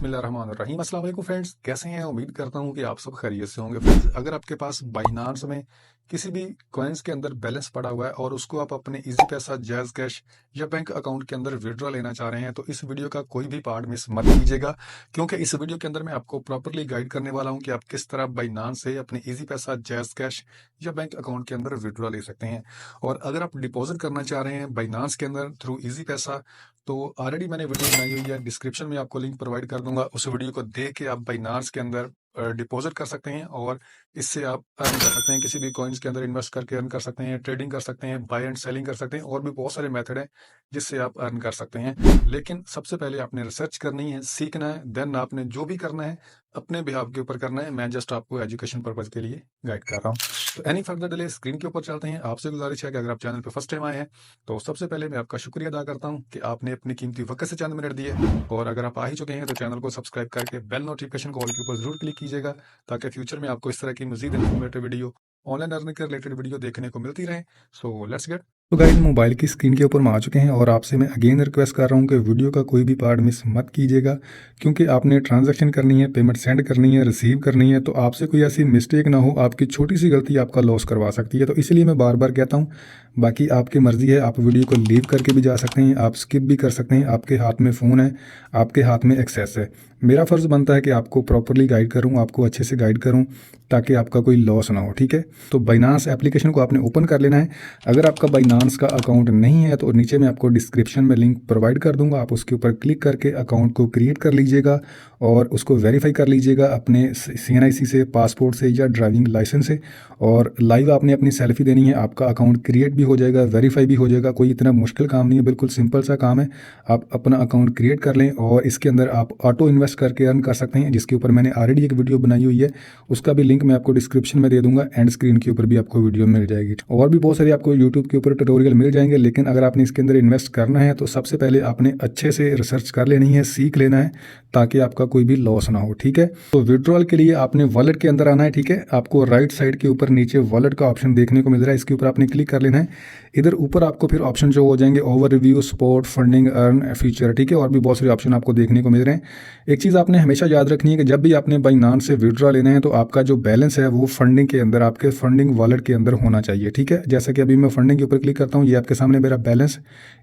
बिस्मिल्लाहिर्रहमानिर्रहीम। अस्सलाम वालेकुम फ्रेंड्स, कैसे हैं? उम्मीद करता हूं कि आप सब खैरियत से होंगे। फ्रेंड्स, अगर आपके पास बाइनांस में किसी भी कॉइन्स के अंदर बैलेंस पड़ा हुआ है और उसको आप अपने इजी पैसा, जैज़ कैश या बैंक अकाउंट के अंदर विड्रॉ लेना चाह रहे हैं, तो इस वीडियो का कोई भी पार्ट मिस मत कीजिएगा, क्योंकि इस वीडियो के अंदर मैं आपको प्रॉपरली गाइड करने वाला हूं कि आप किस तरह बाइनांस से अपने इजी पैसा, जैज़ कैश या बैंक अकाउंट के अंदर विड्रॉ ले सकते हैं। और अगर आप डिपॉजिट करना चाह रहे हैं बाइनांस के अंदर थ्रू इजी पैसा, तो ऑलरेडी मैंने वीडियो बनाई हुई है, डिस्क्रिप्शन में आपको लिंक प्रोवाइड कर दूंगा। उस वीडियो को देख के आप बाइनांस के अंदर डिपॉजिट कर सकते हैं और इससे आप अर्न कर सकते हैं। किसी भी कॉइन्स के अंदर इन्वेस्ट करके अर्न कर सकते हैं, ट्रेडिंग कर सकते हैं, बाय एंड सेलिंग कर सकते हैं, और भी बहुत सारे मेथड हैं जिससे आप अर्न कर सकते हैं। लेकिन सबसे पहले आपने रिसर्च करनी है, सीखना है, देन आपने जो भी करना है अपने बिहाव के ऊपर करना है। मैं जस्ट आपको एजुकेशन पर्पज के लिए गाइड कर रहा हूँ। तो एनी फर्दर डिले, स्क्रीन के ऊपर चलते हैं। आपसे गुजारिश है कि अगर आप चैनल पर फर्स्ट टाइम आए हैं तो सबसे पहले मैं आपका शुक्रिया अदा करता हूं कि आपने अपनी कीमती वक्त से चंद मिनट दिए, और अगर आप आ ही चुके हैं तो चैनल को सब्सक्राइब करके बेल नोटिफिकेशन कॉल के ऊपर जरूर क्लिक कीजिएगा, ताकि फ्यूचर में आपको इस तरह की मजीद इन्फॉर्मेटिव वीडियो, ऑनलाइन अर्निंग के रिलेटेड वीडियो देखने को मिलती रहे। So let's get. तो गाइस, मोबाइल की स्क्रीन के ऊपर हम आ चुके हैं और आपसे मैं अगेन रिक्वेस्ट कर रहा हूं कि वीडियो का कोई भी पार्ट मिस मत कीजिएगा, क्योंकि आपने ट्रांजैक्शन करनी है, पेमेंट सेंड करनी है, रिसीव करनी है, तो आपसे कोई ऐसी मिस्टेक ना हो, आपकी छोटी सी गलती आपका लॉस करवा सकती है। तो इसलिए मैं बार बार कहता हूँ, बाकी आपकी मर्जी है, आप वीडियो को लीव करके भी जा सकते हैं, आप स्किप भी कर सकते हैं, आपके हाथ में फ़ोन है, आपके हाथ में एक्सेस है। मेरा फ़र्ज़ बनता है कि आपको प्रॉपरली गाइड करूँ, आपको अच्छे से गाइड करूँ, ताकि आपका कोई लॉस ना हो। ठीक है, तो बाइनांस एप्लीकेशन को आपने ओपन कर लेना है। अगर आपका बाइनांस का अकाउंट नहीं है तो नीचे मैं आपको डिस्क्रिप्शन में लिंक प्रोवाइड कर दूंगा, आप उसके ऊपर क्लिक करके अकाउंट को क्रिएट कर लीजिएगा और उसको वेरीफाई कर लीजिएगा अपने CNIC से, पासपोर्ट से या ड्राइविंग लाइसेंस से। और लाइव आपने अपनी सेल्फी देनी है, आपका अकाउंट क्रिएट भी हो जाएगा, वेरीफाई भी हो जाएगा। कोई इतना मुश्किल काम नहीं है, बिल्कुल सिंपल सा काम है। आप अपना अकाउंट क्रिएट कर लें और इसके अंदर आप ऑटो इन्वेस्ट करके अर्न कर सकते हैं, जिसके ऊपर मैंने ऑलरेडी एक वीडियो बनाई हुई है, उसका भी लिंक मैं आपको डिस्क्रिप्शन में दे दूंगा, एंड स्क्रीन के ऊपर भी आपको वीडियो मिल जाएगी। और भी बहुत सारे आपको यूट्यूब के ऊपर ट्यूटोरियल मिल जाएंगे। लेकिन अगर आपने इसके अंदर इन्वेस्ट करना है तो सबसे पहले आपने अच्छे से रिसर्च कर लेनी है, सीख लेना है, ताकि आपका कोई भी लॉस ना हो। ठीक है, तो विड्रॉल के लिए आपने वॉलेट के अंदर आना है। ठीक है, आपको राइट साइड के ऊपर नीचे वॉलेट का ऑप्शन देखने को मिल रहा है, इसके ऊपर आपने क्लिक कर लेना है। इधर ऊपर आपको फिर ऑप्शन जो हो जाएंगे, over review, spot, funding, earn, feature. ठीक है, और भी बहुत सारे ऑप्शन आपको देखने को मिल रहे हैं। एक चीज़ आपने हमेशा याद रखनी है कि जब भी आपने बाइनांस से विड्रॉ लेना है तो आपका जो बैलेंस है वो फंडिंग के अंदर, आपके फंडिंग वॉलेट के अंदर होना चाहिए। ठीक है, जैसे कि अभी मैं फंडिंग के ऊपर क्लिक करता हूँ, ये आपके सामने मेरा बैलेंस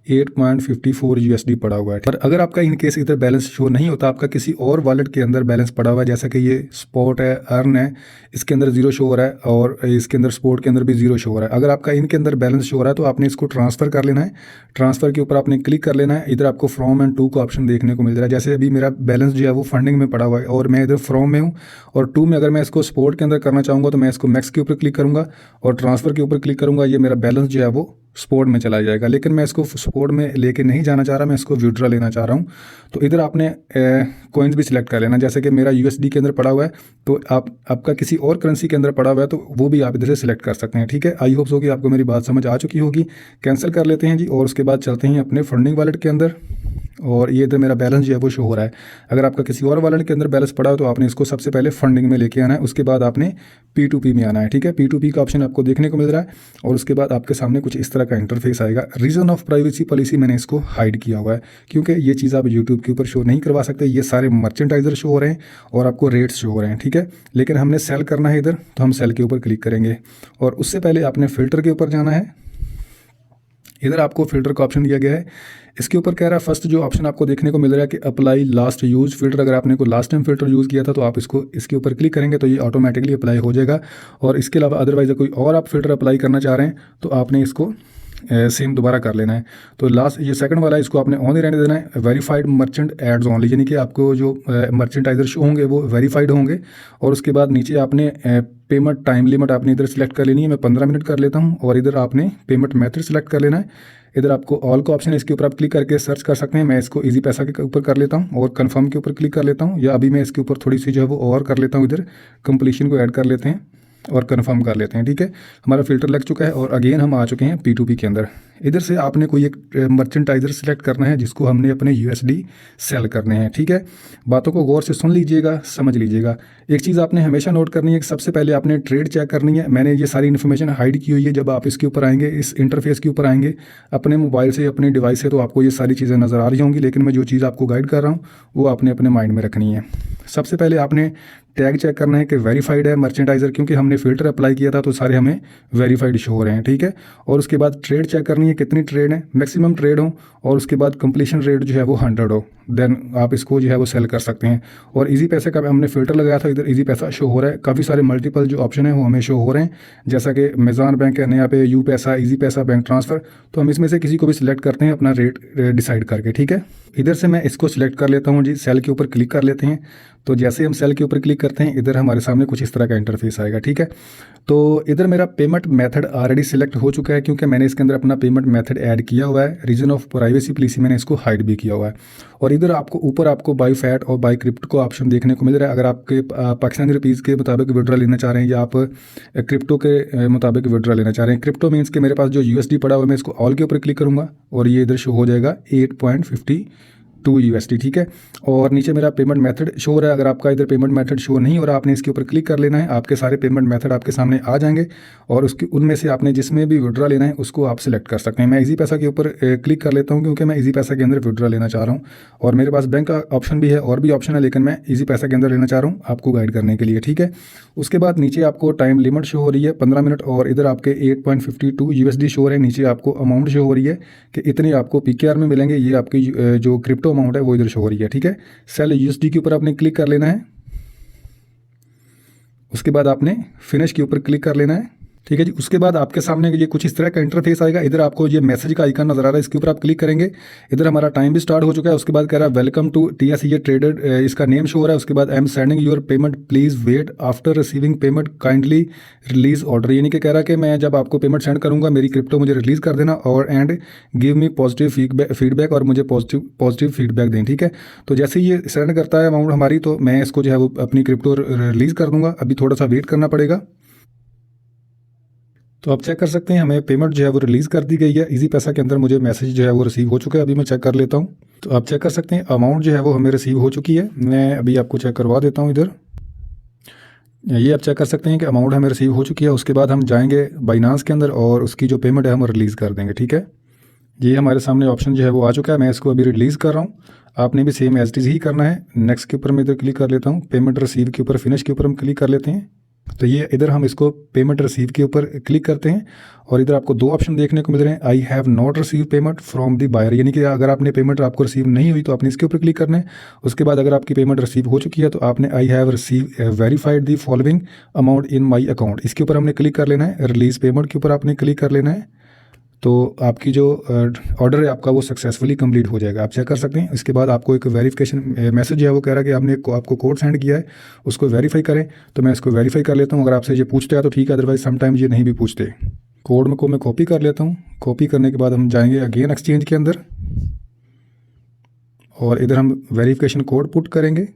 8.54 USD पड़ा हुआ है। पर अगर आपका इन केस इधर बैलेंस शो नहीं होता, आपका किसी और वॉलेट के अंदर बैलेंस पड़ा हुआ है, जैसे कि ये स्पॉट है, अर्न है, इसके अंदर 0 शो हो रहा है और इसके अंदर स्पॉट के अंदर भी 0 शो हो रहा है। अगर आपका इनके अंदर बैलेंस शो हो रहा है तो आपने इसको ट्रांसफर कर लेना है। ट्रांसफर के ऊपर आपने क्लिक कर लेना है। इधर आपको फ्रॉम एंड टू का ऑप्शन देखने को मिल रहा है। जैसे अभी मेरा बैलेंस जो है वो फंडिंग में पड़ा हुआ है और मैं इधर फ्रॉम में हूँ, और टू में अगर मैं इसको स्पॉट के अंदर करना चाहूँगा तो मैं इसको मैक्स के ऊपर क्लिक करूँगा और ट्रांसफर के ऊपर क्लिक करूँगा। ये मेरा बैलेंस जो है वो स्पोर्ट में चला जाएगा। लेकिन मैं इसको स्पोर्ट में लेके नहीं जाना चाह रहा, मैं इसको विड्रॉ लेना चाह रहा हूँ। तो इधर आपने कॉइन्स भी सिलेक्ट कर लेना। जैसे कि मेरा USD के अंदर पड़ा हुआ है, तो आपका किसी और करेंसी के अंदर पड़ा हुआ है तो वो भी आप इधर से सिलेक्ट कर सकते हैं। ठीक है, आई होप सो कि आपको मेरी बात समझ आ चुकी होगी। कैंसिल कर लेते हैं जी, और उसके बाद चलते हैं अपने फंडिंग वॉलेट के अंदर। और ये इधर मेरा बैलेंस जो है वो शो हो रहा है। अगर आपका किसी और वॉलेट के अंदर बैलेंस पड़ा हो तो आपने इसको सबसे पहले फंडिंग में लेके आना है, उसके बाद आपने P2P में आना है। ठीक है, P2P का ऑप्शन आपको देखने को मिल रहा है और उसके बाद आपके सामने कुछ इस तरह का इंटरफेस आएगा। रीजन ऑफ प्राइवेसी पॉलिसी मैंने इसको हाइड किया हुआ है, क्योंकि ये चीज़ आप यूट्यूब के ऊपर शो नहीं करवा सकते। ये सारे मर्चेंटाइजर शो हो रहे हैं और आपको रेट्स शो हो रहे हैं। ठीक है, लेकिन हमने सेल करना है इधर, तो हम सेल के ऊपर क्लिक करेंगे और उससे पहले आपने फिल्टर के ऊपर जाना है। इधर आपको फिल्टर का ऑप्शन दिया गया है, इसके ऊपर कह रहा है फर्स्ट जो ऑप्शन आपको देखने को मिल रहा है कि अप्लाई लास्ट यूज फिल्टर। अगर आपने को लास्ट टाइम फिल्टर यूज़ किया था तो आप इसके ऊपर क्लिक करेंगे तो ये ऑटोमेटिकली अप्लाई हो जाएगा। और इसके अलावा अदरवाइज कोई और आप फिल्टर अप्लाई करना चाह रहे हैं तो आपने इसको सेम दोबारा कर लेना है। तो लास्ट ये सेकंड वाला है, इसको आपने ऑन ही रहने देना है। वेरीफाइड मर्चेंट एड्स ऑनली, यानी कि आपको जो मर्चेंटाइजर शो होंगे वो वेरीफाइड होंगे। और उसके बाद नीचे आपने पेमेंट टाइम लिमिट आपने इधर सेलेक्ट कर लेनी है। मैं 15 मिनट कर लेता हूँ और इधर आपने पेमेंट मेथड सेलेक्ट कर लेना है। इधर आपको ऑल का ऑप्शन है, इसके ऊपर आप क्लिक करके सर्च कर सकते हैं। मैं इसको इजी पैसा के ऊपर कर लेता हूँ और कंफर्म के ऊपर क्लिक कर लेता हूँ, या अभी मैं इसके ऊपर थोड़ी सी जो है वो और कर लेता हूँ, इधर कंप्लीशन को ऐड कर लेते हैं। और कन्फर्म कर लेते हैं। ठीक है, हमारा फ़िल्टर लग चुका है और अगेन हम आ चुके हैं P2P के अंदर। इधर से आपने कोई एक मर्चेंटाइजर सिलेक्ट करना है जिसको हमने अपने USD सेल करने हैं। ठीक है, बातों को गौर से सुन लीजिएगा, समझ लीजिएगा। एक चीज़ आपने हमेशा नोट करनी है कि सबसे पहले आपने ट्रेड चेक करनी है। मैंने ये सारी इन्फॉर्मेशन हाइड की हुई है। जब आप इसके ऊपर आएंगे, इस इंटरफेस के ऊपर आएंगे अपने मोबाइल से, अपने डिवाइस से, तो आपको ये सारी चीज़ें नज़र आ रही होंगी, लेकिन मैं जो चीज़ आपको गाइड कर रहा हूँ वो आपने अपने माइंड में रखनी है। सबसे पहले आपने टैग चेक करना है कि वेरीफाइड है मर्चेंटाइजर, क्योंकि हमने फ़िल्टर अप्लाई किया था तो सारे हमें वेरीफाइड शो हो रहे हैं। ठीक है, और उसके बाद ट्रेड चेक करनी है, कितनी ट्रेड है, मैक्सिमम ट्रेड हो, और उसके बाद कंप्लीशन रेट जो है वो 100 हो, देन आप इसको जो है वो सेल कर सकते हैं। और इजी पैसे का हमने फ़िल्टर लगाया था, इधर इजी पैसा शो हो रहा है। काफ़ी सारे मल्टीपल जो ऑप्शन है वो हमें शो हो रहे हैं, जैसा कि मेज़ान बैंक है, यहाँ पे यू पैसा, इजी पैसा, बैंक ट्रांसफ़र। तो हम इसमें से किसी को भी सिलेक्ट करते हैं अपना रेट डिसाइड करके। ठीक है, इधर से मैं इसको सिलेक्ट कर लेता हूँ जी, सेल के ऊपर क्लिक कर लेते हैं। तो जैसे हम सेल के ऊपर क्लिक करते हैं, इधर हमारे सामने कुछ इस तरह का इंटरफेस आएगा। ठीक है, तो इधर मेरा पेमेंट मेथड ऑलरेडी सिलेक्ट हो चुका है, क्योंकि मैंने इसके अंदर अपना पेमेंट मेथड ऐड किया हुआ है। रीजन ऑफ प्राइवेसी पॉलिसी मैंने इसको हाइड भी किया हुआ है। और इधर आपको ऊपर आपको बाई फैट और बाई क्रिप्टो को ऑप्शन देखने को मिल रहा है। अगर आपके पाकिस्तानी रुपीज़ के मुताबिक विड्रा लेना चाह रहे हैं या आप क्रिप्टो के मुताबिक विड्रा लेना चाह रहे हैं, क्रिप्टो मीन्स कि मेरे पास जो USD पड़ा हुआ है, मैं इसको ऑल के ऊपर क्लिक करूँगा और ये इधर शो हो जाएगा 8.52 USD। ठीक है, और नीचे मेरा पेमेंट मेथड शो हो रहा है। अगर आपका इधर पेमेंट मेथड शो नहीं हो रहा, आपने इसके ऊपर क्लिक कर लेना है, आपके सारे पेमेंट मेथड आपके सामने आ जाएंगे और उसके उनमें से आपने जिसमें भी विड्रा लेना है उसको आप सिलेक्ट कर सकते हैं। मैं इजी पैसा के ऊपर क्लिक कर लेता हूँ, क्योंकि मैं इजी पैसा के अंदर विड्रा लेना चाह रहा हूँ, और मेरे पास बैंक का ऑप्शन भी है और भी ऑप्शन है, लेकिन मैं इजी पैसा के अंदर लेना चाह रहा हूँ आपको गाइड करने के लिए। ठीक है, उसके बाद नीचे आपको टाइम लिमिट शो हो रही है 15 मिनट, और इधर आपके 8.52 USD शो हो रहे हैं। नीचे आपको अमाउंट शो हो रही है कि इतने आपको PKR में मिलेंगे, ये आपकी जो क्रिप्टो अमाउंट है वो इधर शो हो रही है। ठीक है, सेल USD के ऊपर आपने क्लिक कर लेना है, उसके बाद आपने फिनिश के ऊपर क्लिक कर लेना है। ठीक है जी, उसके बाद आपके सामने ये कुछ इस तरह का इंटरफेस आएगा। इधर आपको ये मैसेज का आइकन नजर आ रहा है, इसके ऊपर आप क्लिक करेंगे। इधर हमारा टाइम भी स्टार्ट हो चुका है। उसके बाद कह रहा है वेलकम टू TS, ये ट्रेडेड, इसका नेम शो हो रहा है। उसके बाद I am sending your payment, please wait after receiving payment kindly release order, यानी कि कह रहा है कि मैं जब आपको पेमेंट सेंड करूंगा मेरी क्रिप्टो मुझे रिलीज़ कर देना, और and give me positive feedback, और मुझे पॉजिटिव फीडबैक दें। ठीक है, तो जैसे ये सेंड करता है अमाउंट हमारी, तो मैं इसको जो है वो अपनी क्रिप्टो रिलीज़ कर दूंगा। अभी थोड़ा सा वेट करना पड़ेगा। तो आप चेक कर सकते हैं हमें पेमेंट जो है वो रिलीज़ कर दी गई है। इजी पैसा के अंदर मुझे मैसेज जो है वो रिसीव हो चुका है। अभी मैं चेक कर लेता हूँ। तो आप चेक कर सकते हैं अमाउंट जो है वो हमें रिसीव हो चुकी है। मैं अभी आपको चेक करवा देता हूँ। इधर ये आप चेक कर सकते हैं कि अमाउंट हमें रिसीव हो चुकी है। उसके बाद हम जाएंगे बाइनांस के अंदर और उसकी जो पेमेंट है हम रिलीज़ कर देंगे। ठीक है, ये हमारे सामने ऑप्शन जो है वो आ चुका है। मैं इसको अभी रिलीज़ कर रहा हूँ। आपने भी सेम एज इट इज़ ही करना है। नेक्स्ट के ऊपर मैं इधर क्लिक कर लेता हूँ, पेमेंट रिसीव के ऊपर, फिनिश के ऊपर हम क्लिक कर लेते हैं। तो ये इधर हम इसको पेमेंट रिसीव के ऊपर क्लिक करते हैं और इधर आपको दो ऑप्शन देखने को मिल रहे हैं। I have not receive payment from the buyer, यानी कि अगर आपने पेमेंट आपको रिसीव नहीं हुई तो आपने इसके ऊपर क्लिक करना है। उसके बाद अगर आपकी पेमेंट रिसीव हो चुकी है तो आपने I have receive verified the following amount in my account, इसके ऊपर हमने क्लिक कर लेना है। रिलीज पेमेंट के ऊपर आपने क्लिक कर लेना है। तो आपकी जो ऑर्डर है आपका वो सक्सेसफुली कंप्लीट हो जाएगा। आप चेक कर सकते हैं। इसके बाद आपको एक वेरिफिकेशन मैसेज है वो कह रहा है कि आपने आपको कोड सेंड किया है, उसको वेरीफाई करें। तो मैं इसको वेरीफाई कर लेता हूँ। अगर आपसे ये पूछते हैं तो ठीक है, अदरवाइज समटाइम्स ये नहीं भी पूछते। कोड को मैं कॉपी कर लेता हूँ। कॉपी करने के बाद हम जाएंगे अगेन एक्सचेंज के अंदर और इधर हम वेरिफिकेशन कोड पुट करेंगे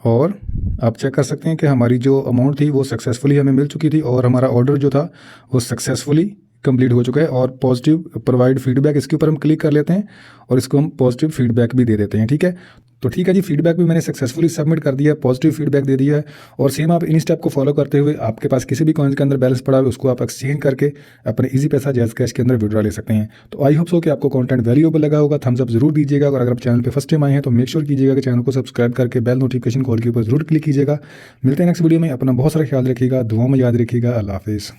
और आप चेक कर सकते हैं कि हमारी जो अमाउंट थी वो सक्सेसफुली हमें मिल चुकी थी और हमारा ऑर्डर जो था वो सक्सेसफुली कंप्लीट हो चुका है। और पॉजिटिव प्रोवाइड फीडबैक, इसके ऊपर हम क्लिक कर लेते हैं और इसको हम पॉजिटिव फीडबैक भी दे देते हैं। ठीक है, तो ठीक है जी, फीडबैक भी मैंने सक्सेसफुली सबमिट कर दिया है, पॉजिटिव फीडबैक दे दिया है। और सेम आप इन स्टेप को फॉलो करते हुए आपके पास किसी भी कॉइन के अंदर बैलेंस पड़ा है उसको आप एक्सचेंज करके अपने इजी पैसा जैज कैश के अंदर विड्रॉ ले सकते हैं। तो आई होप सो कि आपको कंटेंट वैल्यूएबल लगा होगा। थम्स अप जरूर दीजिएगा और अगर आप चैनल पे फर्स्ट टाइम आए हैं तो मेक श्योर कीजिएगा कि चैनल को सब्सक्राइब करके बेल नोटिफिकेशन कॉल के ऊपर जरूर क्लिक कीजिएगा। मिलते हैं नेक्स्ट वीडियो में। अपना बहुत सारा ख्याल रखिएगा, दुआ में याद रखिएगा। अल्लाह हाफिज़।